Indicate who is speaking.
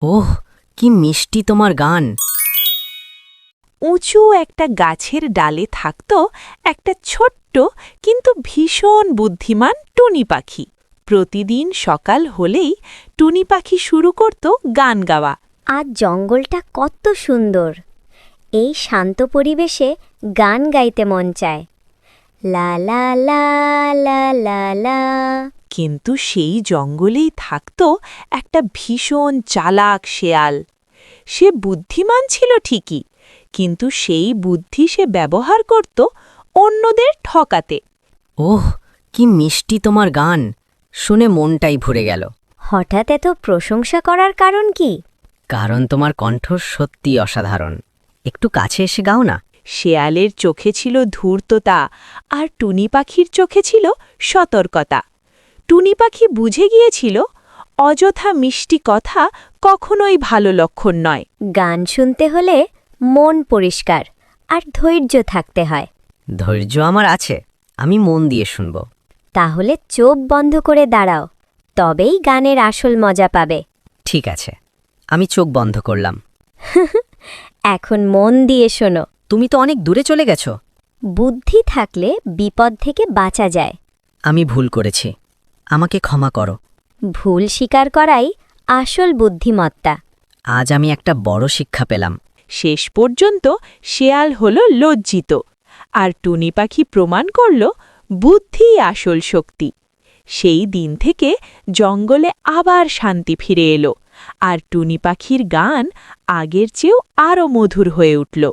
Speaker 1: ওহ, কি মিষ্টি তোমার গান।
Speaker 2: উঁচু একটা গাছের ডালে থাকত একটা ছোট্ট কিন্তু ভীষণ বুদ্ধিমান টুনি পাখি। প্রতিদিন সকাল হলেই টুনি পাখি শুরু করত গান গাওয়া।
Speaker 3: আজ জঙ্গলটা কত সুন্দর। এই শান্ত পরিবেশে গান গাইতে মন চায়। লা লা লা লা লা লা।
Speaker 2: কিন্তু সেই জঙ্গলেই থাকত একটা ভীষণ চালাক শেয়াল। সে বুদ্ধিমান ছিল ঠিকই, কিন্তু সেই বুদ্ধি সে ব্যবহার করত অন্যদের ঠকাতে।
Speaker 1: ওহ, কি মিষ্টি তোমার গান, শুনে মনটাই ভরে গেল।
Speaker 3: হঠাৎ এত প্রশংসা করার কারণ কি?
Speaker 1: কারণ তোমার কণ্ঠ সত্যি অসাধারণ। একটু কাছে এসে গাও না।
Speaker 2: শেয়ালের চোখে ছিল ধূর্ততা, আর টুনি পাখির চোখে ছিল সতর্কতা। টুনি পাখি বুঝে গিয়েছিল অযথা মিষ্টি কথা কখনোই ভালো লক্ষণ নয়।
Speaker 3: গান শুনতে হলে মন পরিষ্কার আর ধৈর্য থাকতে হয়।
Speaker 1: ধৈর্য আমার আছে, আমি মন দিয়ে শুনব।
Speaker 3: তাহলে চোখ বন্ধ করে দাঁড়াও, তবেই গানের আসল মজা পাবে।
Speaker 1: ঠিক আছে, আমি চোখ বন্ধ করলাম।
Speaker 3: এখন মন দিয়ে শোনো।
Speaker 1: তুমি তো অনেক দূরে চলে গেছো।
Speaker 3: বুদ্ধি থাকলে বিপদ থেকে বাঁচা যায়।
Speaker 1: আমি ভুল করেছি, আমাকে ক্ষমা করো।
Speaker 3: ভুল স্বীকার করাই আসল বুদ্ধিমত্তা।
Speaker 1: আজ আমি একটা বড় শিক্ষা পেলাম।
Speaker 2: শেষ পর্যন্ত শেয়াল হল লজ্জিত, আর টুনি পাখি প্রমাণ করল বুদ্ধিই আসল শক্তি। সেই দিন থেকে জঙ্গলে আবার শান্তি ফিরে এলো, আর টুনি পাখির গান আগের চেয়েও আরও মধুর হয়ে উঠল।